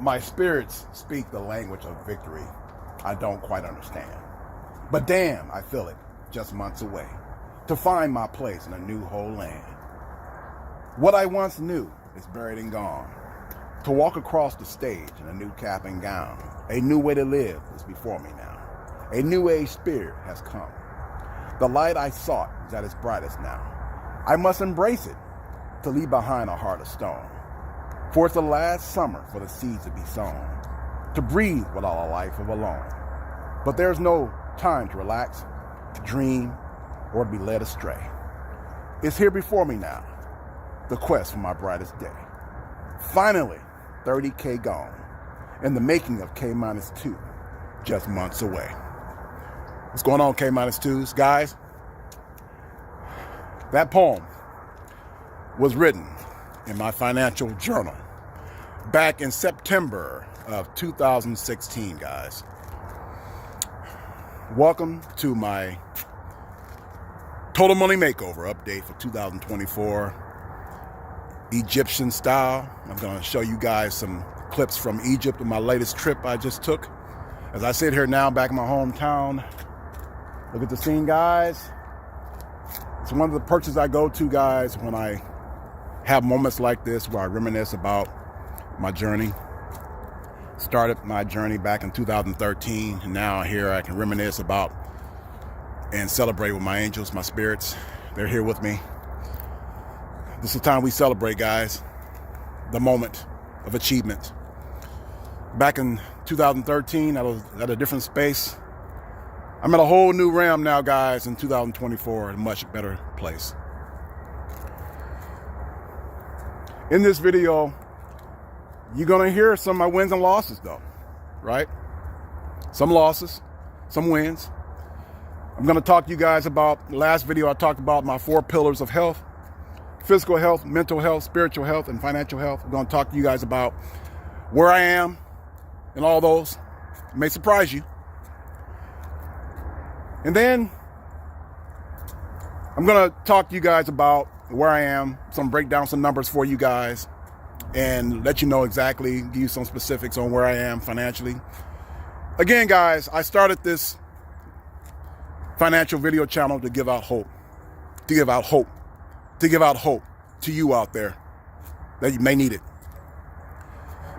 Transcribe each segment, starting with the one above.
My spirits speak the language of victory I don't quite understand. But damn, I feel it, just months away, to find my place in a new whole land. What I once knew is buried and gone. To walk across the stage in a new cap and gown, a new way to live is before me now. A new age spirit has come. The light I sought is at its brightest now. I must embrace it to leave behind a heart of stone. For it's the last summer for the seeds to be sown, to breathe without a life of alone. But there's no time to relax, to dream, or to be led astray. It's here before me now, the quest for my brightest day. Finally, 30K gone, and the making of K-2 just months away. What's going on, K-2s? Guys, that poem was written in my financial journal back in September of 2016, guys. Welcome to my Total Money Makeover update for 2024, Egyptian style. I'm going to show you guys some clips from Egypt of my latest trip I just took. As I sit here now back in my hometown, look at the scene, guys. It's one of the perches I go to, guys, when I have moments like this where I reminisce about my journey. Started my journey back in 2013, and now here I can reminisce about and celebrate with my angels, my spirits. They're here with me. This is the time we celebrate, guys, the moment of achievement. Back in 2013, I was at a different space. I'm at a whole new realm now, guys, in 2024, a much better place. In this video, you're gonna hear some of my wins and losses though, right? Some losses, some wins. I'm gonna talk to you guys about, the last video I talked about my 4 pillars of health: physical health, mental health, spiritual health, and financial health. I'm gonna talk to you guys about where I am and all those. It may surprise you. And then I'm gonna talk to you guys about where I am, break down some numbers for you guys, and let you know exactly, give you some specifics on where I am financially. Again, guys, I started this financial video channel to give out hope, to give out hope to you out there that you may need it.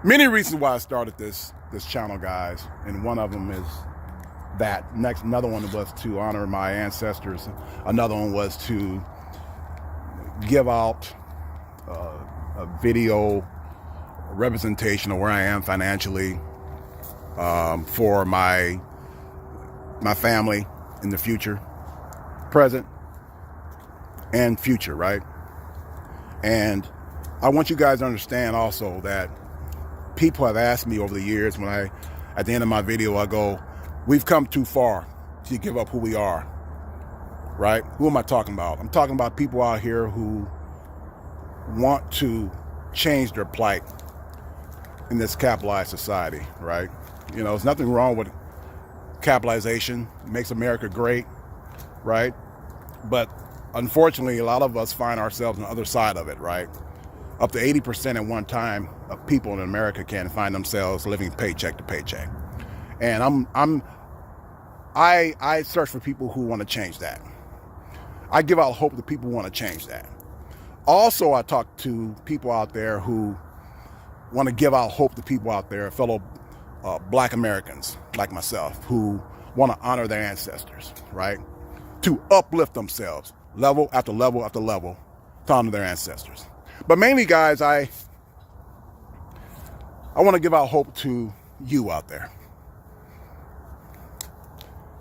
Many reasons why I started this channel, guys, and one of them is that. Another one was to honor my ancestors. Another one was to give out a video representation of where I am financially for my family in the future, present and future, right? And I want you guys to understand also that people have asked me over the years, at the end of my video, I go, we've come too far to give up who we are, right? Who am I talking about? I'm talking about people out here who want to change their plight in this capitalized society, right? You know, there's nothing wrong with capitalization. It makes America great, right? But unfortunately, a lot of us find ourselves on the other side of it, right? Up to 80% at one time of people in America can find themselves living paycheck to paycheck. And I search for people who want to change that. I give out hope to people who want to change that. Also, I talk to people out there who want to give out hope to people out there, fellow Black Americans like myself, who want to honor their ancestors, right? To uplift themselves, level after level after level, to honor their ancestors. But mainly, guys, I want to give out hope to you out there.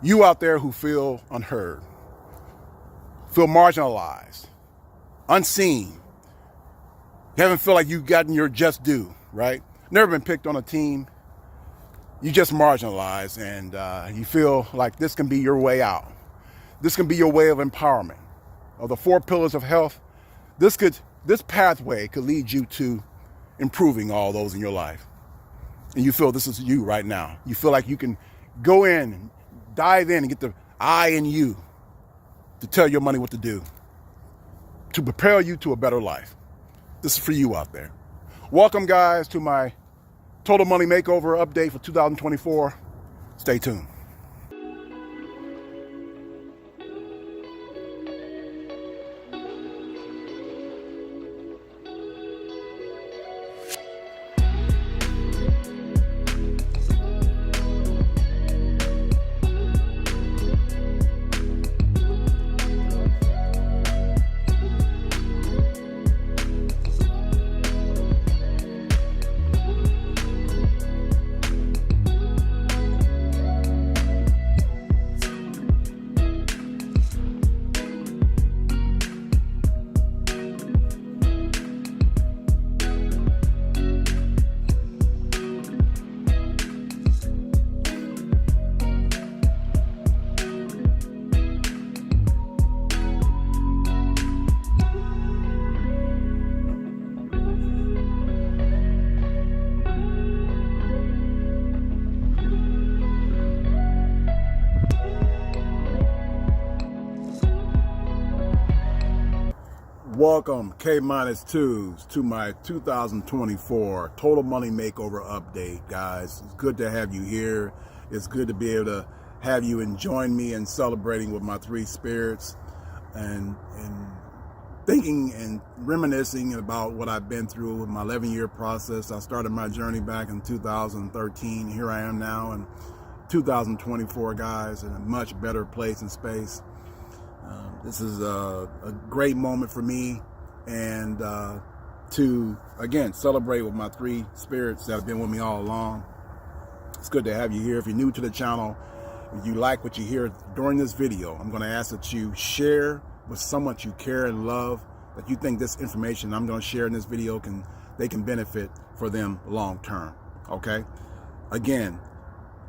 You out there who feel unheard, feel marginalized, unseen. You haven't felt like you've gotten your just due, right? Never been picked on a team. You just marginalized, and you feel like this can be your way out. This can be your way of empowerment. Of the 4 pillars of health, this pathway could lead you to improving all those in your life. And you feel this is you right now. You feel like you can go in and dive in and get the I in you to tell your money what to do, to prepare you to a better life. This is for you out there. Welcome, guys, to my Total Money Makeover update for 2024. Stay tuned. Welcome, Kminustwos, to my 2024 Total Money Makeover update, guys. It's good to have you here. It's good to be able to have you and join me in celebrating with my three spirits and thinking and reminiscing about what I've been through with my 11-year process. I started my journey back in 2013. Here I am now in 2024, guys, in a much better place and space. This is a great moment for me, and to, again, celebrate with my three spirits that have been with me all along. It's good to have you here. If you're new to the channel, if you like what you hear during this video, I'm going to ask that you share with someone you care and love, that you think this information I'm going to share in this video they can benefit for them long term. Okay? Again,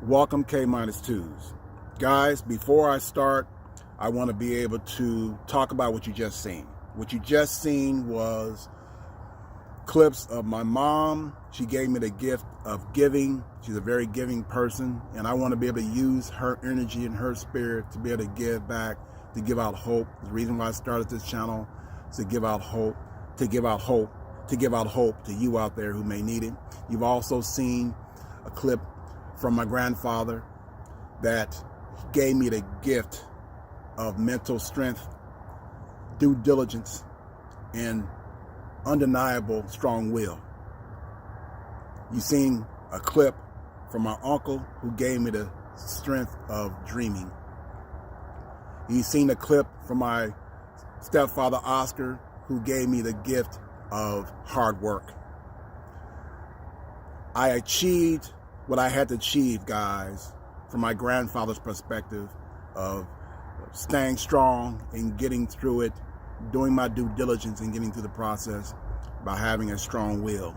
welcome, Kminustwos. Guys, before I start, I want to be able to talk about what you just seen. What you just seen was clips of my mom. She gave me the gift of giving. She's a very giving person, and I want to be able to use her energy and her spirit to be able to give back, to give out hope. The reason why I started this channel is to give out hope, to give out hope, to give out hope to you out there who may need it. You've also seen a clip from my grandfather that gave me the gift of mental strength, due diligence, and undeniable strong will. You've seen a clip from my uncle who gave me the strength of dreaming. You've seen a clip from my stepfather Oscar who gave me the gift of hard work. I achieved what I had to achieve, guys, from my grandfather's perspective of staying strong and getting through it, doing my due diligence and getting through the process by having a strong will.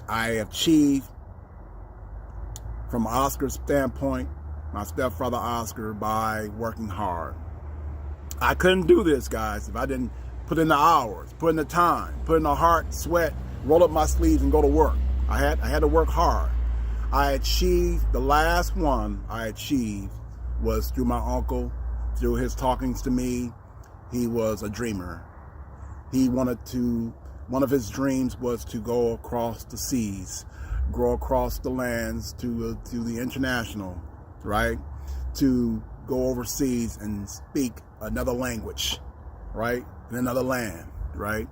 I achieved, from Oscar's standpoint, my stepfather Oscar, by working hard. I couldn't do this, guys, if I didn't put in the hours, put in the time, put in the heart, sweat, roll up my sleeves and go to work. I had to work hard. I achieved, the last one I achieved was through my uncle. Through his talkings to me. He was a dreamer. One of his dreams was to go across the seas, go across the lands to the international, right? To go overseas and speak another language, right? In another land, right?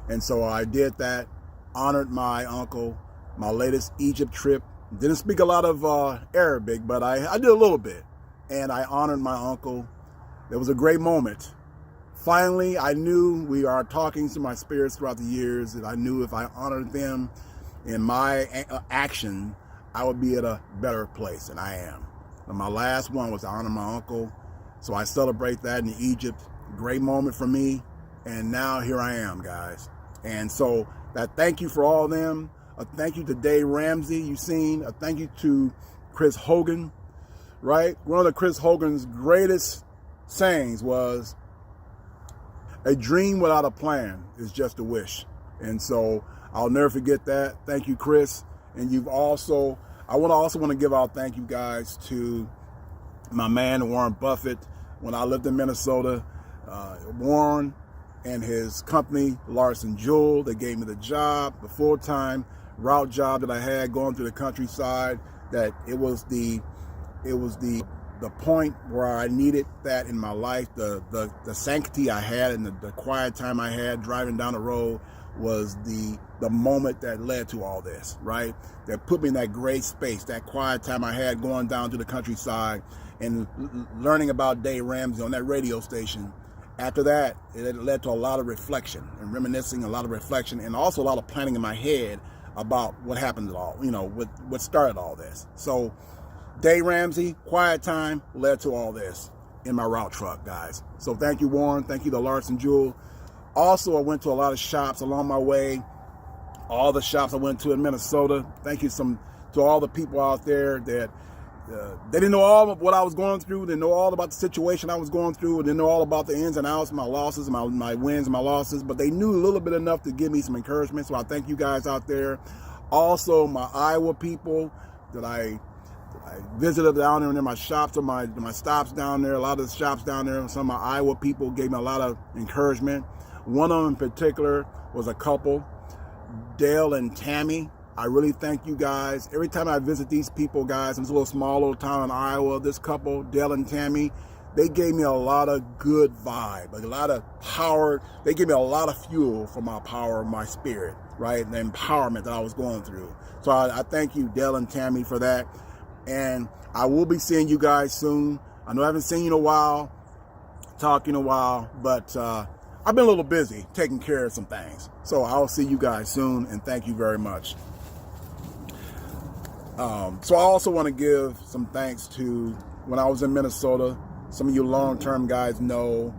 And so I did that, honored my uncle. My latest Egypt trip, didn't speak a lot of Arabic, but I did a little bit. And I honored my uncle. It was a great moment. Finally, I knew, we are talking to my spirits throughout the years, that I knew if I honored them in my action, I would be at a better place, and I am. And my last one was to honor my uncle. So I celebrate that in Egypt. Great moment for me. And now here I am, guys. And so that thank you for all of them. A thank you to Dave Ramsey, you've seen. A thank you to Chris Hogan, right? One of Chris Hogan's greatest sayings was, a dream without a plan is just a wish. And so I'll never forget that. Thank you, Chris. And you've also, I also want to give out thank you, guys, to my man, Warren Buffett. When I lived in Minnesota, Warren and his company, Larson Jewell, they gave me the job, the full-time route job that I had going through the countryside, that it was the point where I needed that in my life. The sanctity I had and the quiet time I had driving down the road was the moment that led to all this, right? That put me in that great space, that quiet time I had going down to the countryside and learning about Dave Ramsey on that radio station. After that, it led to a lot of reflection and reminiscing, a lot of reflection, and also a lot of planning in my head about what happened at all, what started all this. So Dave Ramsey, quiet time, led to all this in my route truck, guys. So thank you, Warren. Thank you to Larson Jewel. Also, I went to a lot of shops along my way. All the shops I went to in Minnesota. Thank you to all the people out there that they didn't know all of what I was going through. They didn't know all about the situation I was going through. They didn't know all about the ins and outs, my losses, my wins, my losses. But they knew a little bit enough to give me some encouragement. So I thank you guys out there. Also, my Iowa people that I visited down there in my shops or my stops down there. A lot of the shops down there. Some of my Iowa people gave me a lot of encouragement. One of them in particular was a couple, Dale and Tammy. I really thank you guys. Every time I visit these people, guys, in this small little town in Iowa, this couple, Dale and Tammy, they gave me a lot of good vibe, a lot of power. They gave me a lot of fuel for my power, my spirit, right? The empowerment that I was going through. So I thank you, Dale and Tammy, for that. And I will be seeing you guys soon. I know I haven't seen you in a while, talking a while, but I've been a little busy taking care of some things. So I'll see you guys soon, and thank you very much. So I also want to give some thanks to when I was in Minnesota. Some of you long-term guys know.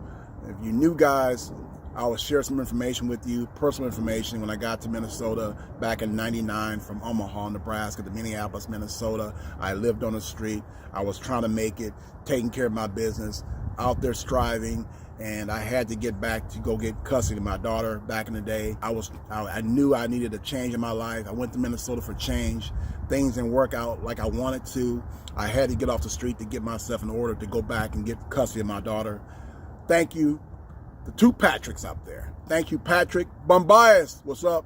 If you new guys, I will share some information with you, personal information. When I got to Minnesota back in '99 from Omaha, Nebraska to Minneapolis, Minnesota, I lived on the street. I was trying to make it, taking care of my business, out there striving, and I had to get back to go get custody of my daughter back in the day. I knew I needed a change in my life. I went to Minnesota for change. Things didn't work out like I wanted to. I had to get off the street to get myself in order to go back and get custody of my daughter. Thank you. The two Patricks up there. Thank you, Patrick. Bumbias, what's up?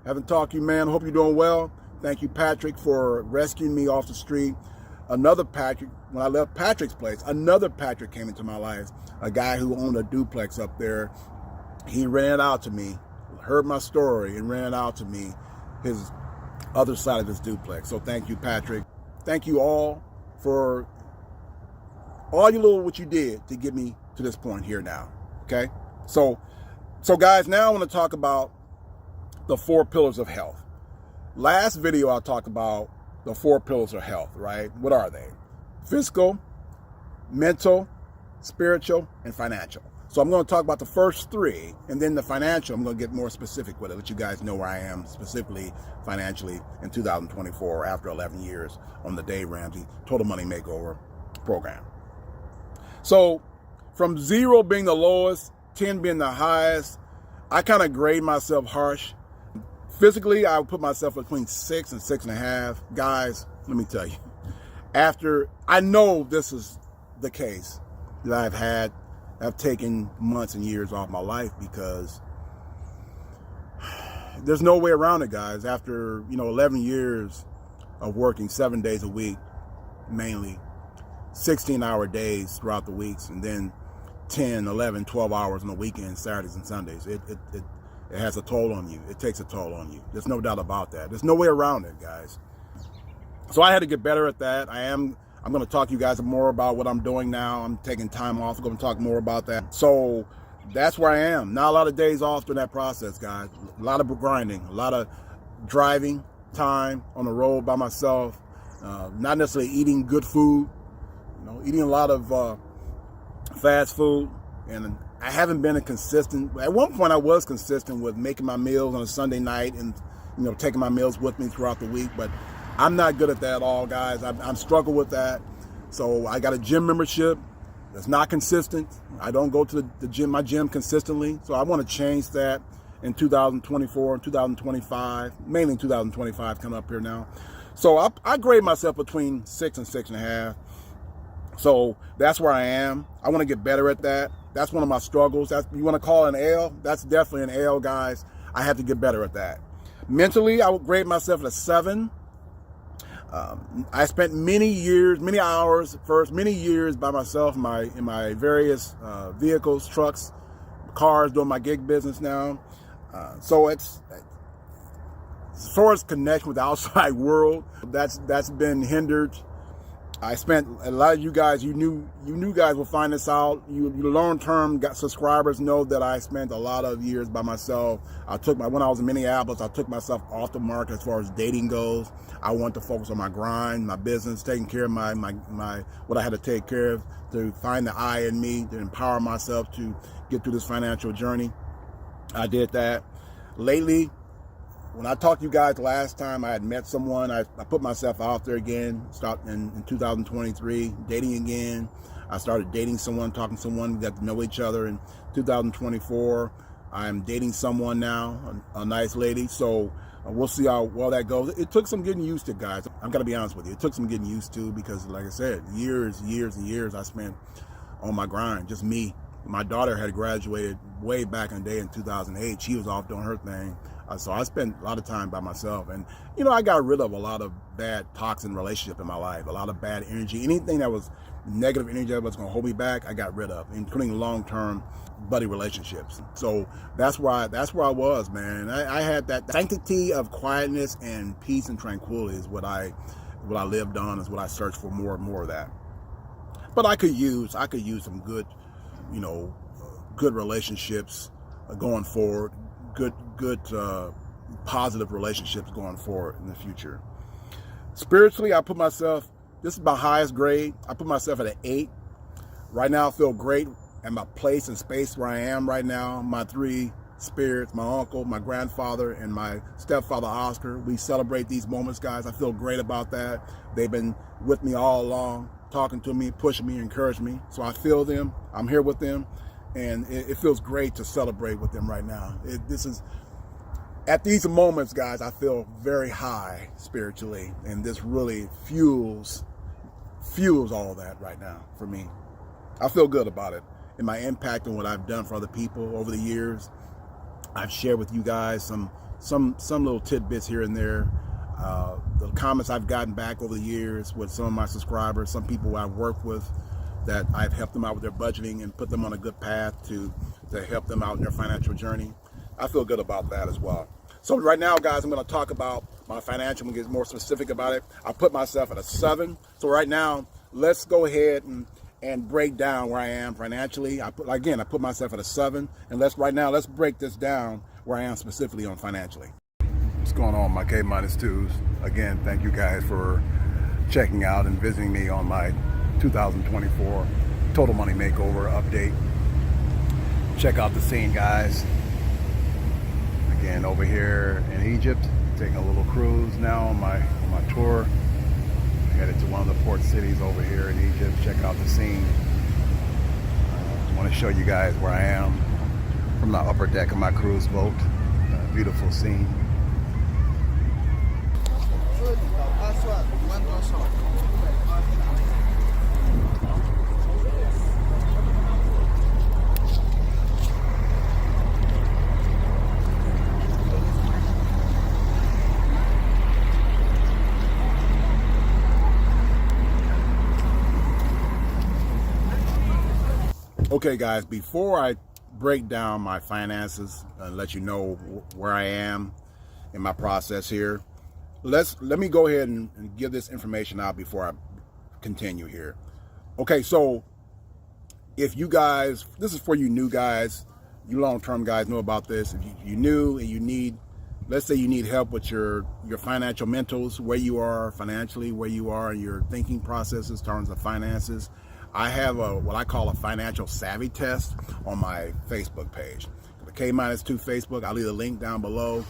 Haven't talked to you, man. Hope you're doing well. Thank you, Patrick, for rescuing me off the street. Another Patrick, when I left Patrick's place, another Patrick came into my life. A guy who owned a duplex up there. He ran out to me, heard my story, and ran out to me his other side of his duplex. So thank you, Patrick. Thank you all for all what you did to get me to this point here now. Okay, so guys, now I want to talk about the 4 pillars of health. Last video I talked about the 4 pillars of health, right? What are they? Physical, mental, spiritual, and financial. So I'm going to talk about the first 3, and then the financial, I'm going to get more specific with it, let you guys know where I am specifically financially in 2024 after 11 years on the Dave Ramsey Total Money Makeover program. So from 0 being the lowest, 10 being the highest, I kind of grade myself harsh. Physically, I would put myself between 6 and 6.5. Guys, let me tell you, after I know this is the case that I've taken months and years off my life, because there's no way around it, guys. After 11 years of working 7 days a week, mainly 16-hour days throughout the weeks, and then 10, 11, 12 hours on the weekends, Saturdays and Sundays. It has a toll on you. It takes a toll on you. There's no doubt about that. There's no way around it, guys. So I had to get better at that. I'm going to talk to you guys more about what I'm doing now. I'm taking time off. I'm going to talk more about that. So that's where I am. Not a lot of days off during that process, guys. A lot of grinding, a lot of driving time on the road by myself. Not necessarily eating good food, eating a lot of fast food. And I haven't been consistent. At one point I was consistent with making my meals on a Sunday night and, taking my meals with me throughout the week. But I'm not good at that at all, guys. I'm struggling with that. So I got a gym membership that's not consistent. I don't go to the gym, my gym consistently. So I want to change that in 2024 and 2025, mainly 2025 coming up here now. So I grade myself between 6 and 6.5. So that's where I am. I want to get better at that. That's one of my struggles. You want to call it an L? That's definitely an L, guys. I have to get better at that. Mentally, I would grade myself at a 7. I spent many years by myself in my various vehicles, trucks, cars, doing my gig business now. So it's, as far as connection with the outside world, that's been hindered. I spent, a lot of you guys, you new guys will find this out. You long-term subscribers know that I spent a lot of years by myself. When I was in Minneapolis, I took myself off the market as far as dating goes. I wanted to focus on my grind, my business, taking care of my what I had to take care of, to find the I in me, to empower myself to get through this financial journey. I did that. Lately, when I talked to you guys last time, I had met someone. I put myself out there again, starting in 2023, dating again. I started dating someone, talking to someone. We got to know each other in 2024. I'm dating someone now, a nice lady. So we'll see how well that goes. It took some getting used to, guys. I'm going to be honest with you. It took some getting used to, because, like I said, years and years I spent on my grind, just me. My daughter had graduated way back in the day in 2008. She was off doing her thing. So I spent a lot of time by myself. And, I got rid of a lot of bad toxic relationships in my life, a lot of bad energy. Anything that was negative energy that was going to hold me back, I got rid of, including long-term buddy relationships. So that's where I was, man. I had that sanctity of quietness and peace and tranquility is what I lived on, is what I searched for, more and more of that. But I could use some good, good relationships going forward. Good positive relationships going forward in the future. Spiritually, I put myself, this is my highest grade. I put myself at an 8. Right now, I feel great at my place and space where I am right now. My 3 spirits, my uncle, my grandfather, and my stepfather, Oscar. We celebrate these moments, guys. I feel great about that. They've been with me all along, talking to me, pushing me, encouraging me. So I feel them. I'm here with them. And it feels great to celebrate with them right now. At these moments, guys, I feel very high spiritually, and this really fuels all that right now for me. I feel good about it, and my impact on what I've done for other people over the years. I've shared with you guys some little tidbits here and there. The comments I've gotten back over the years with some of my subscribers, some people I've worked with, that I've helped them out with their budgeting and put them on a good path to help them out in their financial journey. I feel good about that as well. So right now, guys, I'm going to talk about my financial. I'm going to get more specific about it. I put myself at a 7. So right now, let's go ahead and break down where I am financially. I put myself at a 7. And let's break this down where I am specifically on financially. What's going on, my K-2s? Again, thank you guys for checking out and visiting me on my 2024 Total Money Makeover update. Check out the scene, guys. Again, over here in Egypt, taking a little cruise now on my tour. Headed to one of the port cities over here in Egypt. Check out the scene. I want to show you guys where I am from the upper deck of my cruise boat. Beautiful scene. Okay, guys, before I break down my finances and let you know where I am in my process here, let me go ahead and give this information out before I continue here. Okay, so if you guys, this is for you new guys, you long-term guys know about this. If you're new and you need, let's say you need help with your financial mentals, where you are financially, where you are in your thinking processes in terms of finances, I have what I call a financial savvy test on my Facebook page. The K-2 Facebook, I'll leave a link down below.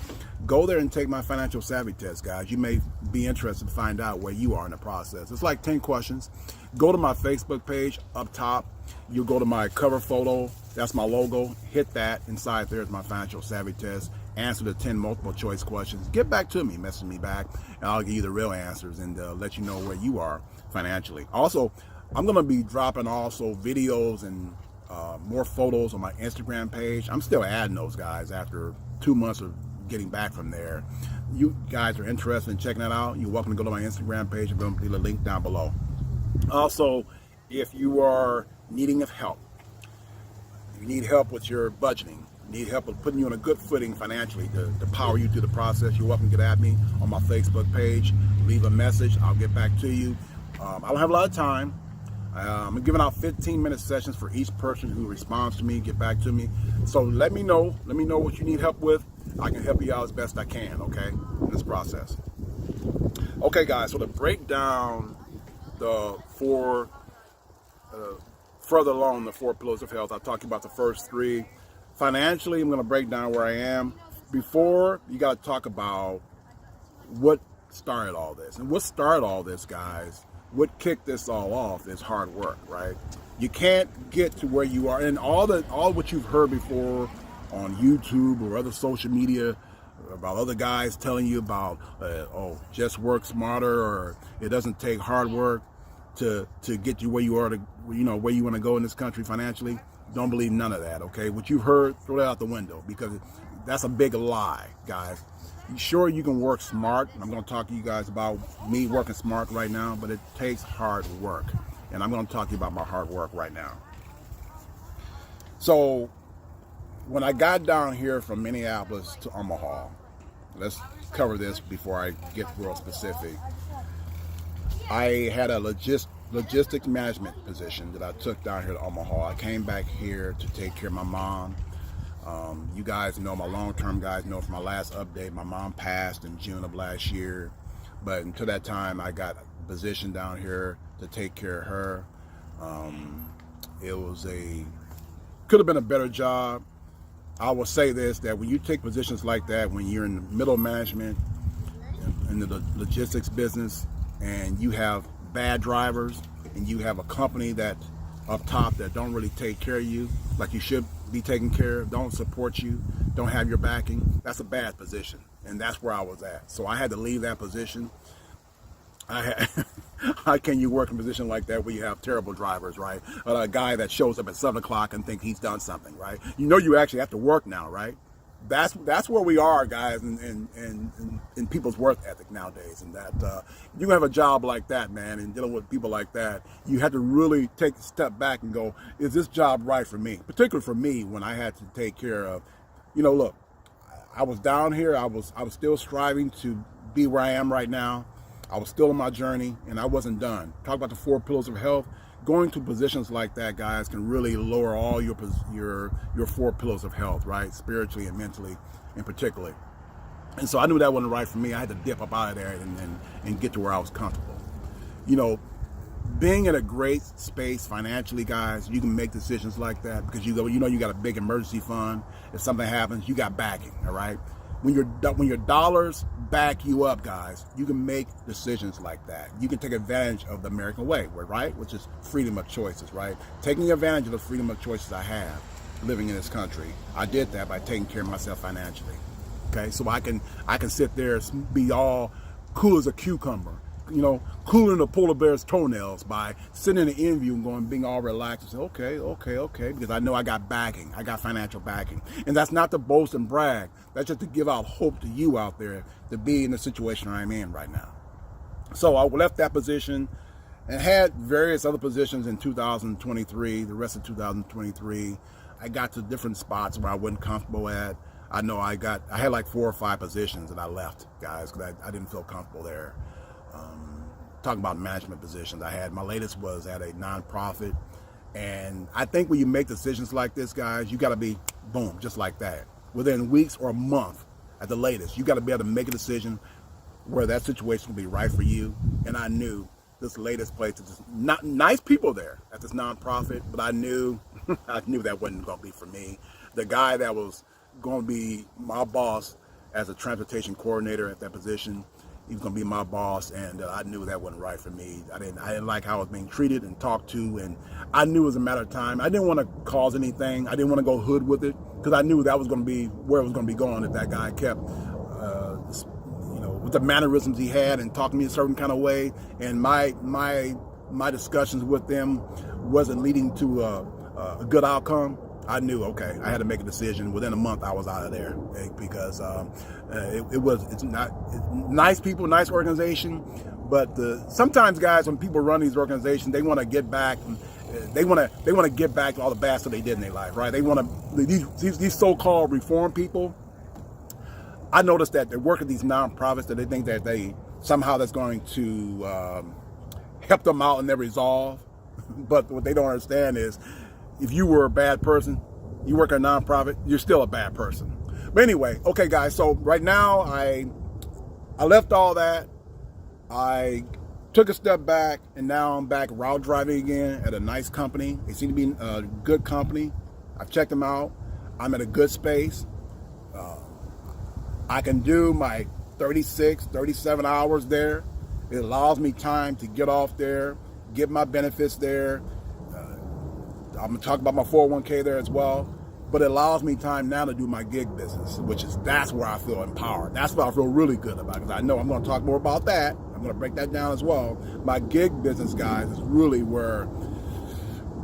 Go there and take my financial savvy test, guys. You may be interested to find out where you are in the process. It's like 10 questions. Go to my Facebook page up top. You'll go to my cover photo. That's my logo. Hit that. Inside there is my financial savvy test. Answer the 10 multiple choice questions. Get back to me, message me back, and I'll give you the real answers and let you know where you are financially. Also, I'm going to be dropping also videos and more photos on my Instagram page. I'm still adding those, guys, after 2 months of getting back from there. you guys are interested in checking that out, you're welcome to go to my Instagram page. I'm going to leave a link down below. Also, if you are needing of help, you need help with your budgeting, need help with putting you on a good footing financially to power you through the process, you're welcome to get at me on my Facebook page. Leave a message. I'll get back to you. I don't have a lot of time. I'm giving out 15-minute sessions for each person who responds to me, get back to me. So let me know what you need help with. I can help you out as best I can, okay, in this process. Okay, guys, so to break down the four, further along the 4 pillars of health, I talked about the first 3. Financially, I'm going to break down where I am. Before, you got to talk about what started all this. And what started all this, guys, what kicked this all off is hard work, right? You can't get to where you are, and all what you've heard before on YouTube or other social media about other guys telling you about, just work smarter, or it doesn't take hard work to get you where you are, to where you want to go in this country financially. Don't believe none of that, okay? What you've heard, throw that out the window, because that's a big lie, guys. Sure, you can work smart. I'm going to talk to you guys about me working smart right now, but it takes hard work. And I'm going to talk to you about my hard work right now. So when I got down here from Minneapolis to Omaha, let's cover this before I get real specific. I had a logistics management position that I took down here to Omaha. I came back here to take care of my mom. You guys know, my long-term guys know from my last update, my mom passed in June of last year. But until that time, I got a position down here to take care of her. It could have been a better job. I will say this, that when you take positions like that, when you're in the middle management, in the logistics business, and you have bad drivers, and you have a company that up top that don't really take care of you like you should be taken care of, don't support you, don't have your backing, that's a bad position. And that's where I was at. So I had to leave that position. How can you work in a position like that where you have terrible drivers, right? A guy that shows up at 7 o'clock and think he's done something, right? You actually have to work now, right? That's where we are, guys, in people's work ethic nowadays. And that you have a job like that, man, and dealing with people like that, you have to really take a step back and go, is this job right for me? Particularly for me, when I had to take care of, look, I was down here, I was still striving to be where I am right now. I was still on my journey, and I wasn't done. Talk about the 4 pillars of health. Going to positions like that, guys, can really lower all your 4 pillars of health, right? Spiritually and mentally, and particularly. And so I knew that wasn't right for me. I had to dip up out of there and get to where I was comfortable. Being in a great space financially, guys, you can make decisions like that because you got a big emergency fund. If something happens, you got backing, all right? When your dollars back you up, guys, you can make decisions like that. You can take advantage of the American way, right? Which is freedom of choices, right? Taking advantage of the freedom of choices I have living in this country. I did that by taking care of myself financially. Okay, so I can sit there and be all cool as a cucumber, cooling the polar bear's toenails by sitting in an interview and being all relaxed and say, okay, because I know I got backing. I got financial backing. And that's not to boast and brag. That's just to give out hope to you out there to be in the situation I'm in right now. So I left that position and had various other positions in 2023, the rest of 2023. I got to different spots where I wasn't comfortable at. I know I had like 4 or 5 positions that I left, guys, because I didn't feel comfortable there. Talking about management positions, my latest was at a nonprofit. And I think when you make decisions like this, guys, you got to be, boom, just like that. Within weeks or a month at the latest, you got to be able to make a decision where that situation will be right for you. And I knew this latest place, is not nice people there at this nonprofit, but I knew that wasn't going to be for me. The guy that was going to be my boss as a transportation coordinator at that position, he was going to be my boss, and I knew that wasn't right for me. I didn't like how I was being treated and talked to, and I knew it was a matter of time. I didn't want to cause anything. I didn't want to go hood with it because I knew that was going to be where it was going to be going if that guy kept, with the mannerisms he had and talking to me a certain kind of way, and my discussions with them wasn't leading to a good outcome. I knew, okay, I had to make a decision. Within a month, I was out of there because It's nice people, nice organization, but sometimes guys, when people run these organizations, they want to get back. They want to get back to all the bad stuff they did in their life, right? They want to, these so-called reform people. I noticed that they work at these nonprofits that they think that somehow that's going to help them out in their resolve. But what they don't understand is, if you were a bad person, you work at a nonprofit, you're still a bad person. But anyway, okay, guys. So right now, I left all that. I took a step back, and now I'm back route driving again at a nice company. They seem to be a good company. I've checked them out. I'm at a good space. I can do my 36, 37 hours there. It allows me time to get off there, get my benefits there. I'm going to talk about my 401k there as well. But it allows me time now to do my gig business, that's where I feel empowered. That's what I feel really good about, because I know I'm going to talk more about that. I'm going to break that down as well. My gig business, guys, is really where,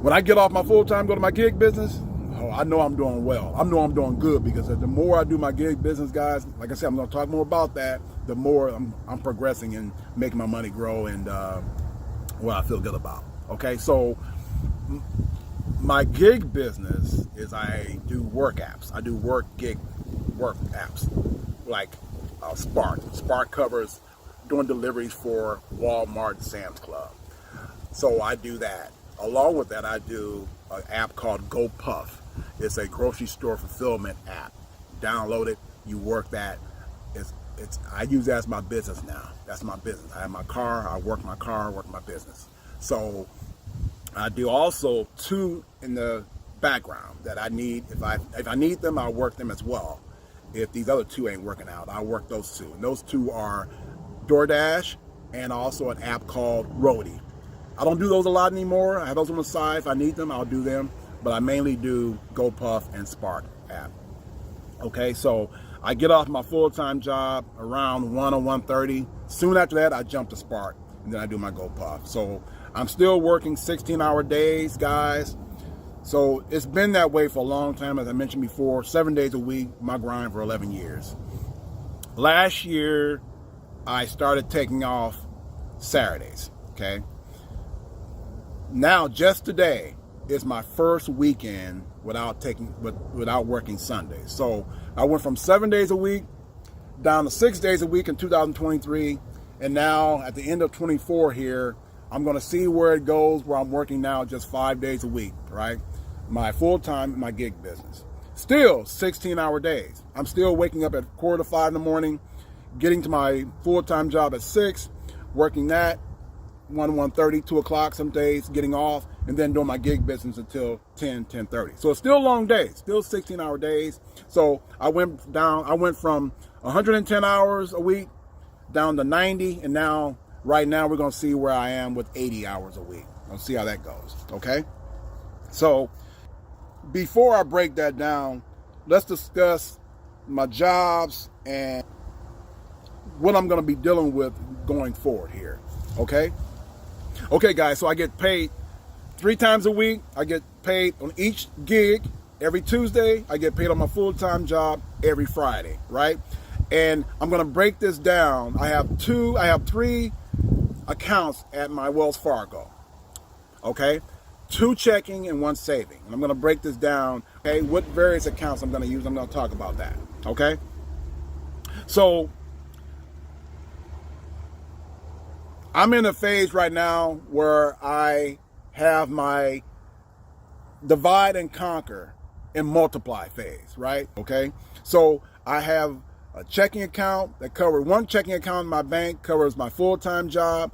when I get off my full-time, go to my gig business, I know I'm doing well. I know I'm doing good, because the more I do my gig business, guys, like I said, I'm going to talk more about that, the more I'm progressing and making my money grow, and what I feel good about. Okay, so my gig business is I do work apps. I do work apps like Spark. Spark covers doing deliveries for Walmart and Sam's Club. So I do that. Along with that, I do an app called GoPuff. It's a grocery store fulfillment app. Download it. You work that. I use that as my business now. That's my business. I have my car. I work my car. Work my business. So I do also two in the background that I need. If I need them, I'll work them as well. If these other two ain't working out, I'll work those two. And those two are DoorDash and also an app called Roadie. I don't do those a lot anymore. I have those on the side. If I need them, I'll do them. But I mainly do GoPuff and Spark app. Okay, so I get off my full-time job around 1 or 1:30. Soon after that, I jump to Spark, and then I do my GoPuff. So I'm still working 16-hour days, guys. So it's been that way for a long time, as I mentioned before. 7 days a week, my grind for 11 years. Last year, I started taking off Saturdays, okay? Now, just today is my first weekend without working Sundays. So I went from 7 days a week down to 6 days a week in 2023. And now at the end of 24 here, I'm going to see where it goes, where I'm working now just 5 days a week, right? My full-time, my gig business. Still 16-hour days. I'm still waking up at 4:45 in the morning, getting to my full-time job at 6, working that, 1:30, 2 o'clock some days, getting off, and then doing my gig business until 10:30. So it's still long days, still 16-hour days. So I went from 110 hours a week down to 90, and now, right now, we're going to see where I am with 80 hours a week. We'll see how that goes, okay? So before I break that down, let's discuss my jobs and what I'm going to be dealing with going forward here, okay? Okay, guys, so I get paid 3 times a week. I get paid on each gig every Tuesday. I get paid on my full-time job every Friday, right? And I'm going to break this down. I have 3 accounts at my Wells Fargo, okay? 2 checking and 1 saving. And I'm going to break this down, okay? What various accounts I'm going to use, I'm going to talk about that, okay? So I'm in a phase right now where I have my divide and conquer and multiply phase, right? Okay. So I have a checking account that covers, one checking account in my bank covers my full-time job.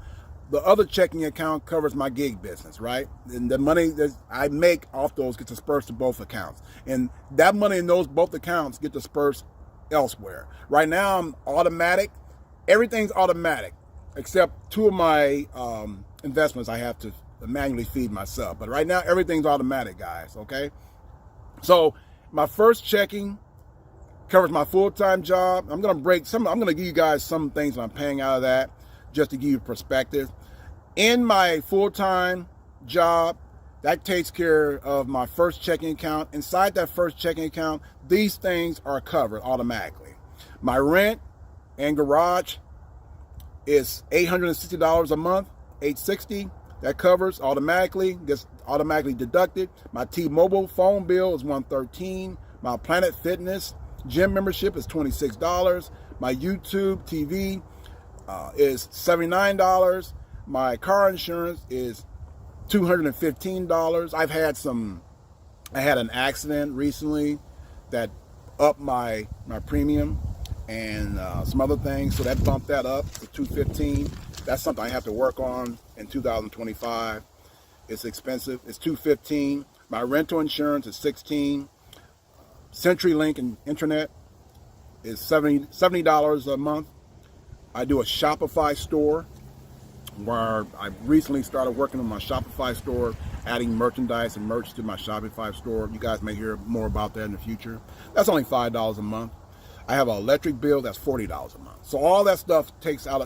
The other checking account covers my gig business, right? And the money that I make off those gets dispersed to both accounts. And that money in those both accounts get dispersed elsewhere. Right now I'm automatic. Everything's automatic except 2 of my investments I have to manually feed myself. But right now everything's automatic, guys, okay? So my first checking covers my full-time job. I'm going to give you guys some things that I'm paying out of that just to give you perspective. In my full-time job, that takes care of my first checking account. Inside that first checking account, these things are covered automatically. My rent and garage is $860 a month, $860. That covers automatically, gets automatically deducted. My T-Mobile phone bill is $113. My Planet Fitness gym membership is $26. My YouTube TV is $79. My car insurance is $215. I had an accident recently that upped my premium and some other things, so that bumped that up to $215. That's something I have to work on in 2025. It's expensive. It's $215. My rental insurance is $16. CenturyLink and internet is $70 a month. I do a Shopify store where I recently started working on my Shopify store, adding merchandise and merch to my Shopify store. You guys may hear more about that in the future. That's only $5 a month. I have an electric bill that's $40 a month. So all that stuff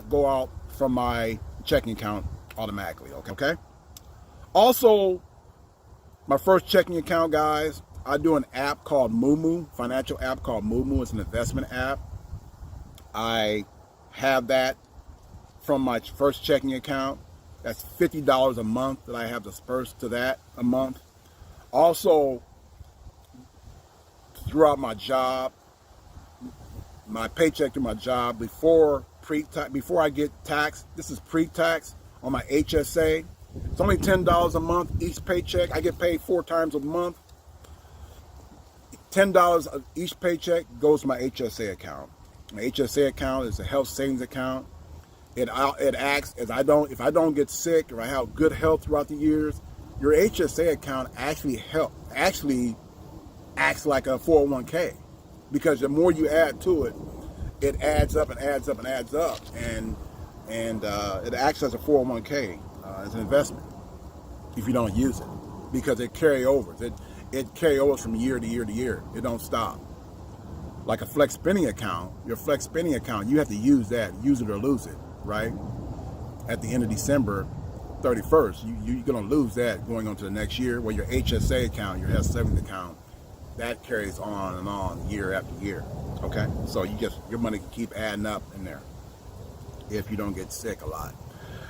go out from my checking account automatically, okay? Also, my first checking account, guys, I do an app called Moomoo, financial app called Moomoo. It's an investment app. I have that from my first checking account. That's $50 a month that I have dispersed to that a month. Also, throughout my job, my paycheck through my job before I get taxed, this is pre-tax on my HSA. It's only $10 a month each paycheck. I get paid 4 times a month. $10 of each paycheck goes to my HSA account. My HSA account is a health savings account. It acts as if I don't get sick or I have good health throughout the years, your HSA account actually acts like a 401k, because the more you add to it, it adds up and adds up and adds up, and it acts as a 401k as an investment if you don't use it, because it carry over. It carry over from year to year to year. It don't stop. Like a flex spending account, your flex spending account, you have to use that, use it or lose it, right? At the end of December 31st, you're going to lose that going on to the next year. Well, your HSA account, your health savings account, that carries on and on year after year, okay? So your money can keep adding up in there if you don't get sick a lot.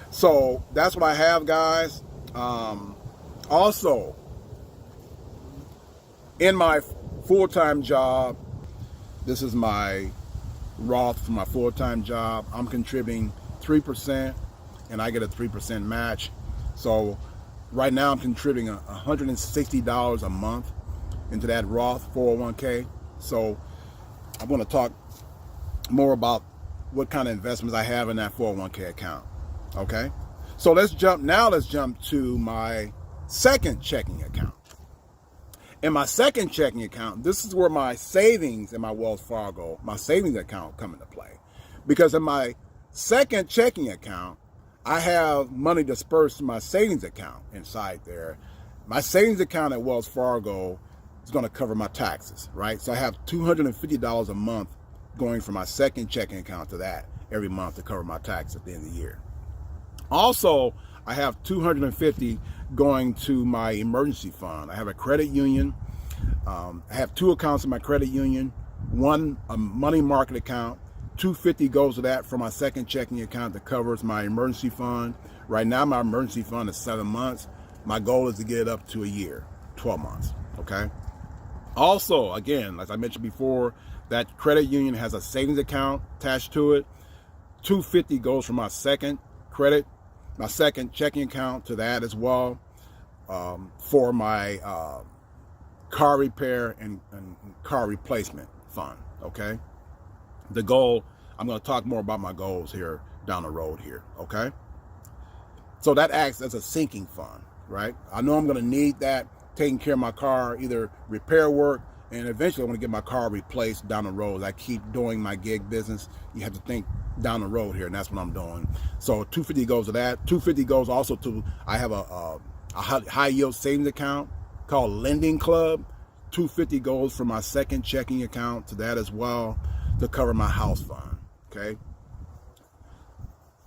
So that's what I have, guys. Also, in my full-time job, this is my Roth for my full-time job. I'm contributing 3%, and I get a 3% match. So right now I'm contributing $160 a month into that Roth 401k. So I want to talk more about what kind of investments I have in that 401k account. Okay, so let's jump to my second checking account. In my second checking account, this is where my savings in my Wells Fargo, my savings account, come into play. Because in my second checking account, I have money dispersed to my savings account inside there. My savings account at Wells Fargo is going to cover my taxes, right? So I have $250 a month going from my second checking account to that every month to cover my tax at the end of the year. Also, I have $250 going to my emergency fund. I have a credit union. I have 2 accounts in my credit union. One, a money market account. $250 goes to that from my second checking account that covers my emergency fund. Right now, my emergency fund is 7 months. My goal is to get it up to a year, 12 months, okay? Also, again, as I mentioned before, that credit union has a savings account attached to it. $250 goes from my second checking account to that as well, for my car repair and car replacement fund, okay? The goal, I'm going to talk more about my goals here down the road here, okay? So that acts as a sinking fund, right? I know I'm going to need that taking care of my car, either repair work, and eventually I want to get my car replaced down the road. I keep doing my gig business. You have to think down the road here, and that's what I'm doing. So $250 goes to that. $250 goes also to, I have a high yield savings account called Lending Club. $250 goes from my second checking account to that as well to cover my house fund, okay?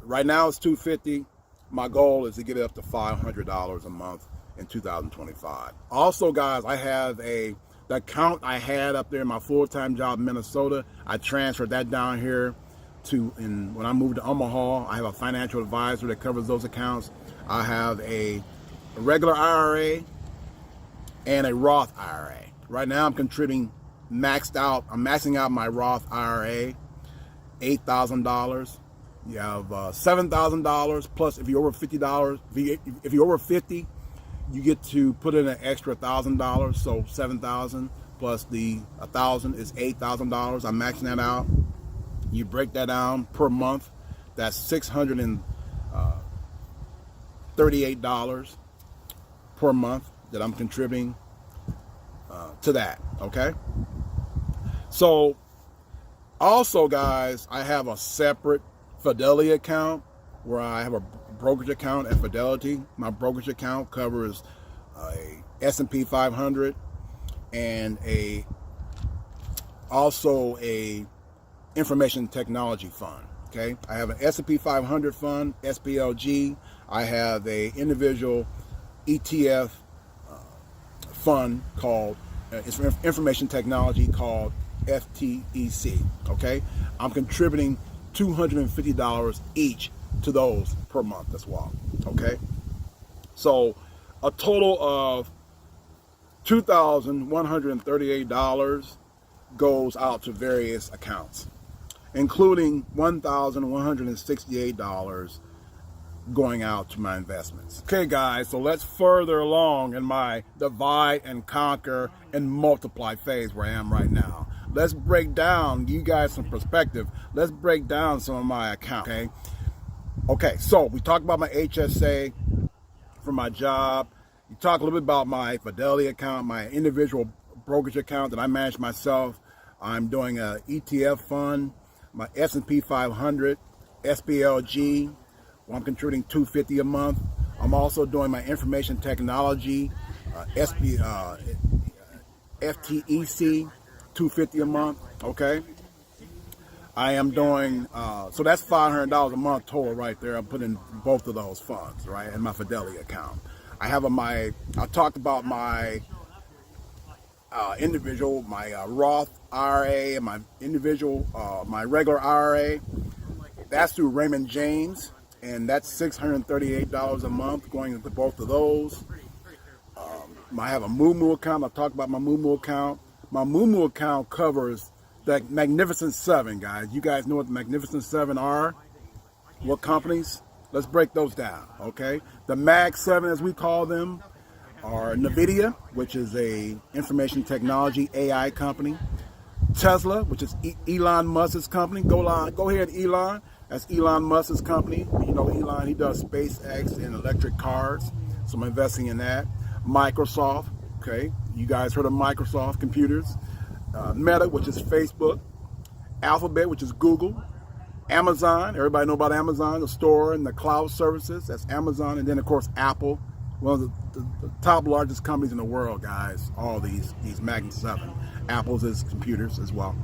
Right now it's $250. My goal is to get it up to $500 a month in 2025. Also, guys, I have a The account I had up there in my full-time job in Minnesota, I transferred that down here when I moved to Omaha. I have a financial advisor that covers those accounts. I have a regular IRA and a Roth IRA. Right now I'm contributing I'm maxing out my Roth IRA, $8,000. You have $7,000 plus if you're over $50. If you're over 50, you get to put in an extra $1,000. So $7,000 plus the $1,000 is $8,000. I'm maxing that out. You break that down per month. That's $638 per month that I'm contributing to that. Okay. So also, guys, I have a separate Fidelity account where I have a brokerage account at Fidelity. My brokerage account covers a S&P 500 and also a information technology fund. Okay, I have an S&P 500 fund, SPLG. I have a individual ETF fund called it's for information technology called FTEC. Okay, I'm contributing $250 each to those per month as well. Okay, so a total of $2,138 goes out to various accounts, including $1,168 going out to my investments. Okay, guys, so let's further along in my divide and conquer and multiply phase where I am right now. Let's break down, you guys, some perspective. Let's break down some of my accounts, okay? Okay, so we talked about my HSA for my job. You talk a little bit about my Fidelity account, my individual brokerage account that I manage myself. I'm doing a ETF fund, my S&P 500, SPLG, where I'm contributing $250 a month. I'm also doing my information technology, FTEC, $250 a month. Okay, I am doing so that's $500 a month total right there. I'm putting both of those funds right in my Fidelity account. I have I talked about my individual, my Roth IRA and my individual, my regular IRA. That's through Raymond James, and that's $638 a month going into both of those. I have a Moomoo account. I talked about my Moomoo account. My Moomoo account covers the Magnificent Seven, guys. You guys know what the Magnificent Seven are? What companies? Let's break those down, okay? The Mag 7, as we call them, are NVIDIA, which is a information technology AI company. Tesla, which is Elon Musk's company. Go ahead, Elon. That's Elon Musk's company. You know Elon, he does SpaceX and electric cars. So I'm investing in that. Microsoft, okay? You guys heard of Microsoft computers. Meta, which is Facebook. Alphabet, which is Google. Amazon, everybody know about Amazon, the store and the cloud services. That's Amazon. And then, of course, Apple, one of the top largest companies in the world, guys. All these Mag 7. Apple's is computers as well.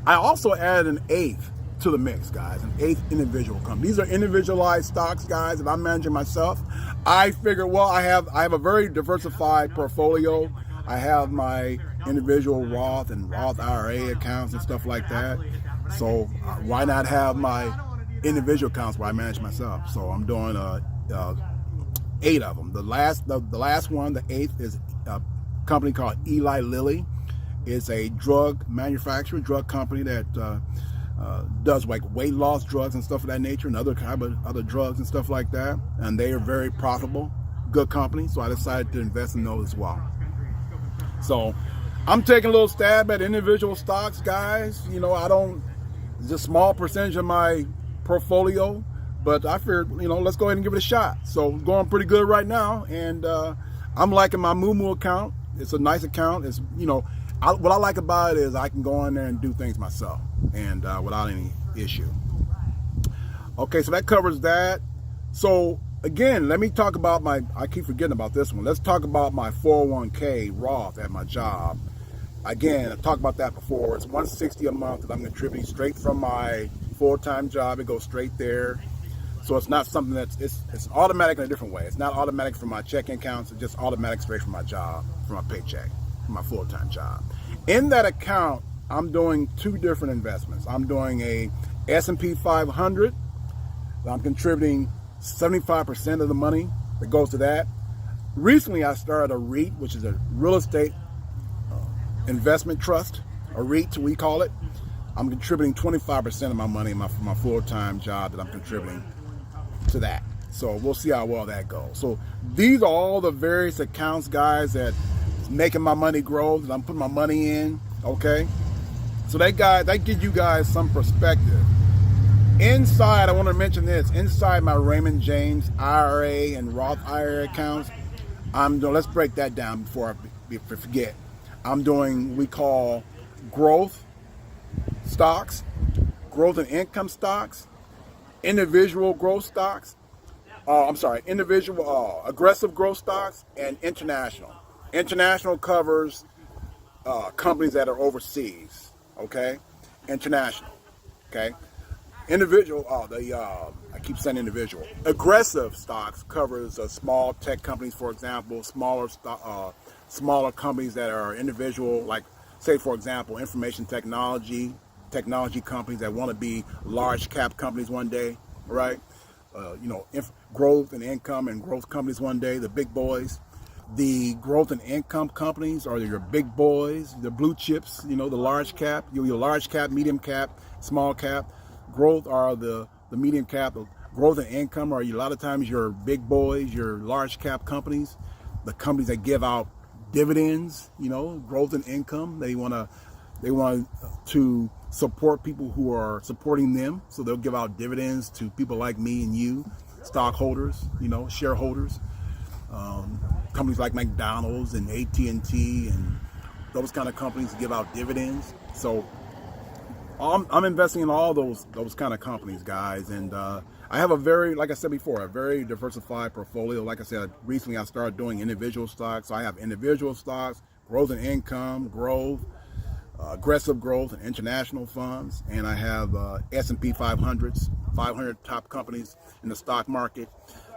I also added an eighth to the mix, guys, an eighth individual company. These are individualized stocks, guys, that I'm managing myself. I figure, well, I have a very diversified portfolio. I have my individual Roth and Roth IRA accounts and stuff like that. So why not have my individual accounts where I manage myself? So I'm doing 8 of them. The last one, the 8th, is a company called Eli Lilly. It's a drug manufacturer, drug company that does like weight loss drugs and stuff of that nature, and other drugs and stuff like that. And they are very profitable, good company. So I decided to invest in those as well. So I'm taking a little stab at individual stocks, guys. You know, it's a small percentage of my portfolio, but I figured, you know, let's go ahead and give it a shot. So going pretty good right now, and I'm liking my Moomoo account. It's a nice account. It's, you know, what I like about it is I can go in there and do things myself, and without any issue. Okay, so that covers that. So again, let me talk about I keep forgetting about this one. Let's talk about my 401k Roth at my job. Again, I talked about that before. It's $160 a month that I'm contributing straight from my full-time job. It goes straight there. So it's not something it's automatic in a different way. It's not automatic from my checking accounts. It's just automatic straight from my job, from my paycheck. my full-time job. In that account, I'm doing 2 different investments. I'm doing a S&P 500. I'm contributing 75% of the money that goes to that. Recently, I started a REIT, which is a real estate investment trust, a REIT, we call it. I'm contributing 25% of my money in my full-time job that I'm contributing to that. So we'll see how well that goes. So these are all the various accounts, guys, that is making my money grow, that I'm putting my money in, okay? So that gives you guys some perspective. Inside, I want to mention this, inside my Raymond James IRA and Roth IRA accounts, let's break that down before I forget. I'm doing, we call growth stocks, growth and income stocks, individual growth stocks, individual aggressive growth stocks, and international. International covers companies that are overseas, okay? International, okay? Individual, I keep saying individual. Aggressive stocks covers small tech companies, for example, smaller companies that are individual, like, say, for example, information technology companies that want to be large cap companies one day, right? Growth and income and growth companies one day, the big boys. The growth and income companies are your big boys, the blue chips, the large cap, your large cap, medium cap, small cap. Growth are the medium cap. Growth and income are a lot of times your big boys, your large cap companies, the companies that give out dividends, growth and income. They want to support people who are supporting them. So they'll give out dividends to people like me and you, stockholders, shareholders. Companies like McDonald's and AT&T and those kind of companies give out dividends. So I'm investing in all those kind of companies, guys. And I have like I said before, a very diversified portfolio. Like I said, recently I started doing individual stocks. So I have individual stocks, growth and income, growth, aggressive growth, and international funds. And I have S&P 500s, 500 top companies in the stock market.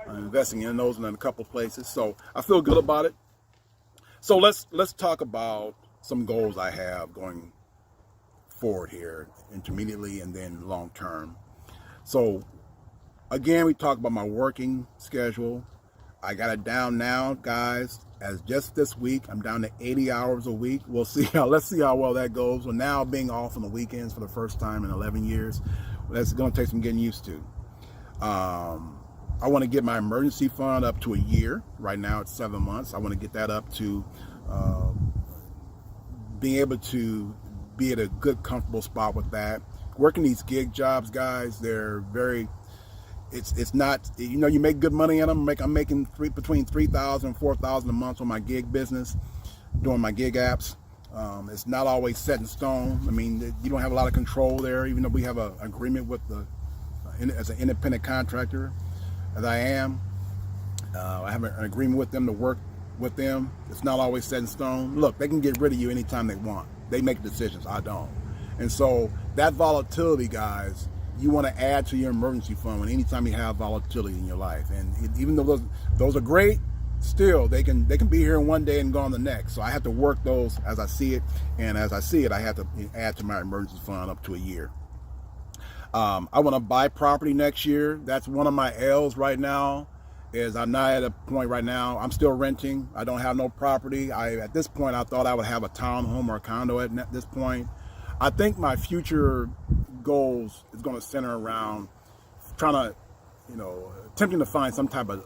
I'm investing in those in a couple places. So I feel good about it. So let's talk about some goals I have going forward here, intermediately and then long term. So again, we talk about my working schedule. I got it down now, guys, as just this week. I'm down to 80 hours a week. Let's see how well that goes. Well, now being off on the weekends for the first time in 11 years, that's going to take some getting used to. I want to get my emergency fund up to a year. Right now it's 7 months. I want to get that up to being able to be at a good, comfortable spot with that. Working these gig jobs, guys, they're very, it's not, you make good money in them. I'm making between $3,000 and $4,000 a month on my gig business, doing my gig apps. It's not always set in stone. I mean, you don't have a lot of control there, even though we have an agreement with as an independent contractor, as I am. I have an agreement with them to work with them. It's not always set in stone. Look, they can get rid of you anytime they want. They make decisions. I don't. And so that volatility, guys, you want to add to your emergency fund when anytime you have volatility in your life. And even though those are great, still they can be here one day and gone the next. So I have to work those as I see it. And as I see it, I have to add to my emergency fund up to a year. I want to buy property next year. That's one of my L's right now. I'm not at a point right now. I'm still renting. I don't have no property. At this point, I thought I would have a townhome or a condo at this point. I think my future goals is going to center around trying to, attempting to find some type of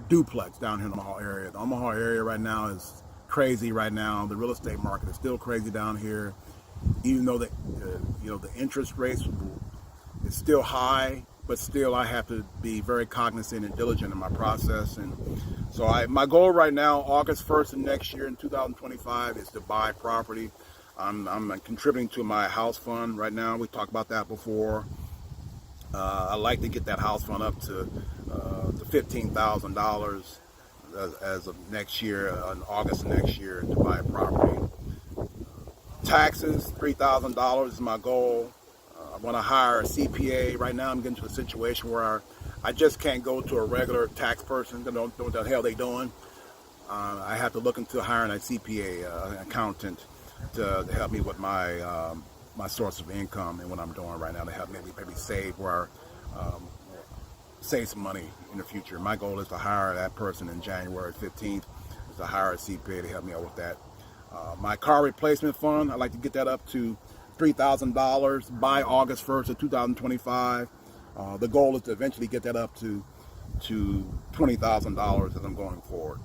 duplex down here in the Omaha area. The Omaha area right now is crazy right now. The real estate market is still crazy down here, even though the interest rates is still high. But still, I have to be very cognizant and diligent in my process. And so my goal right now, August 1st of next year in 2025, is to buy property. I'm contributing to my house fund right now. We talked about that before. I'd like to get that house fund up to $15,000 as of next year, in August of next year, to buy a property. Taxes, $3,000 is my goal. I want to hire a CPA. Right now I'm getting to a situation where I just can't go to a regular tax person. They don't know what the hell they're doing. I have to look into hiring a CPA, an accountant, to help me with my my source of income and what I'm doing right now to help maybe save or save some money in the future. My goal is to hire that person in January 15th, is to hire a CPA to help me out with that. My car replacement fund, I'd like to get that up to $3,000 by August 1st of 2025. The goal is to eventually get that up to $20,000 as I'm going forward.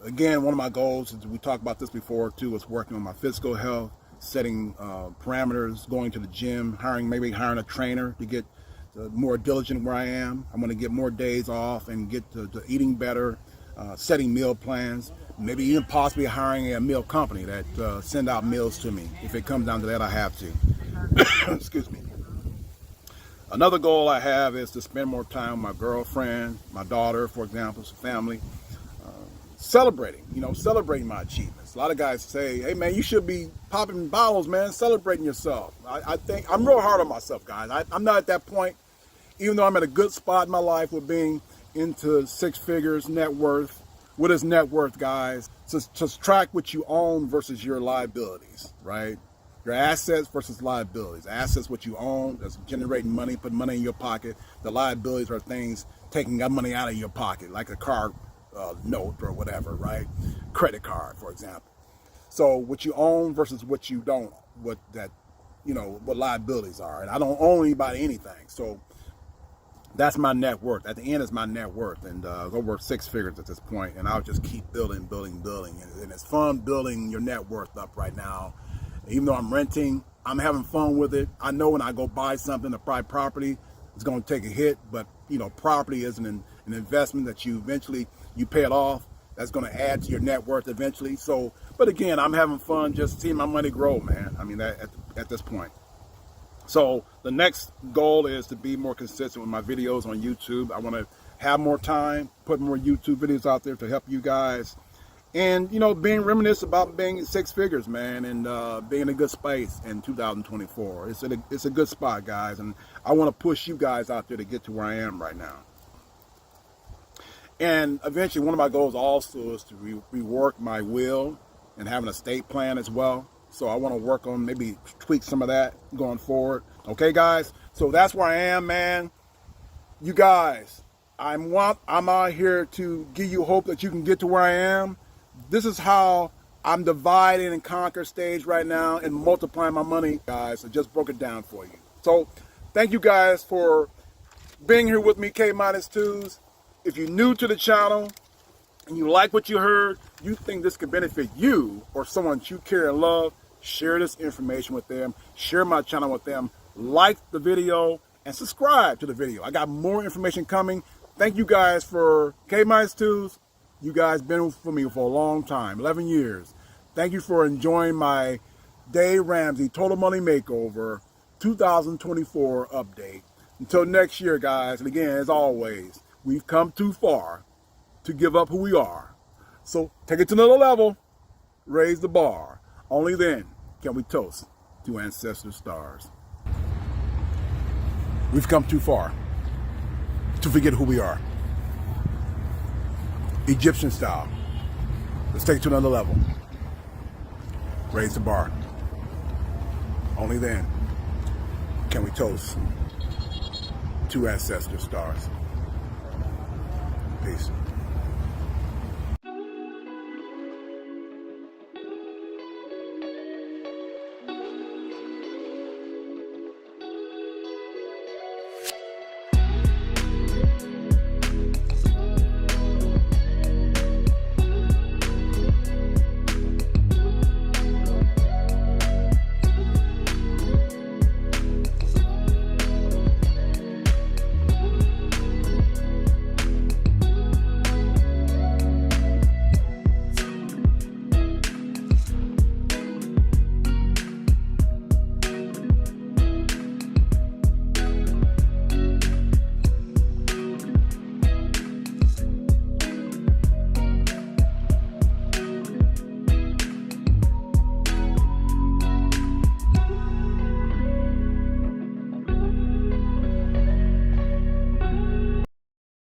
Again, one of my goals, we talked about this before too, is working on my physical health, setting parameters, going to the gym, maybe hiring a trainer to get more diligent where I am. I'm going to get more days off and get to eating better, setting meal plans, maybe even possibly hiring a meal company that send out meals to me. If it comes down to that, I have to. Excuse me. Another goal I have is to spend more time with my girlfriend, my daughter, for example, family. Celebrating my achievements. A lot of guys say, hey man, you should be popping bottles, man, celebrating yourself. I think I'm real hard on myself, guys. I'm not at that point, even though I'm at a good spot in my life with being into six figures net worth. What is net worth, guys? Just track what you own versus your liabilities, right? Your assets versus liabilities. Assets, what you own, that's generating money, putting money in your pocket. The liabilities are things taking that money out of your pocket, like a car note or whatever, right? Credit card, for example. So what you own versus what you don't, what liabilities are. And I don't owe anybody anything. So that's my net worth. At the end is my net worth. And it's over six figures at this point. And I'll just keep building. And it's fun building your net worth up right now. Even though I'm renting, I'm having fun with it. I know when I go buy something, a private property, it's going to take a hit. But, property is an investment that you pay it off. That's going to add to your net worth eventually. So, but again, I'm having fun just seeing my money grow, man. I mean, at this point. So the next goal is to be more consistent with my videos on YouTube. I want to have more time, put more YouTube videos out there to help you guys. And, being reminiscent about being in six figures, man, and being in a good space in 2024. It's a good spot, guys. And I want to push you guys out there to get to where I am right now. And eventually, one of my goals also is to rework my will and have an estate plan as well. So I want to work on maybe tweak some of that going forward. Okay, guys? So that's where I am, man. You guys, I'm out here to give you hope that you can get to where I am. This is how I'm dividing and conquer stage right now and multiplying my money, guys. I just broke it down for you. So thank you guys for being here with me, K-2s. If you're new to the channel and you like what you heard, you think this could benefit you or someone you care and love, share this information with them, share my channel with them, like the video, and subscribe to the video. I got more information coming. Thank you guys for K-2s. You guys been with me for a long time, 11 years. Thank you for enjoying my Dave Ramsey Total Money Makeover 2024 update. Until next year, guys, and again, as always, we've come too far to give up who we are. So take it to another level, raise the bar. Only then can we toast to ancestor stars. We've come too far to forget who we are. Egyptian style. Let's take it to another level. Raise the bar. Only then can we toast to ancestor stars. Peace.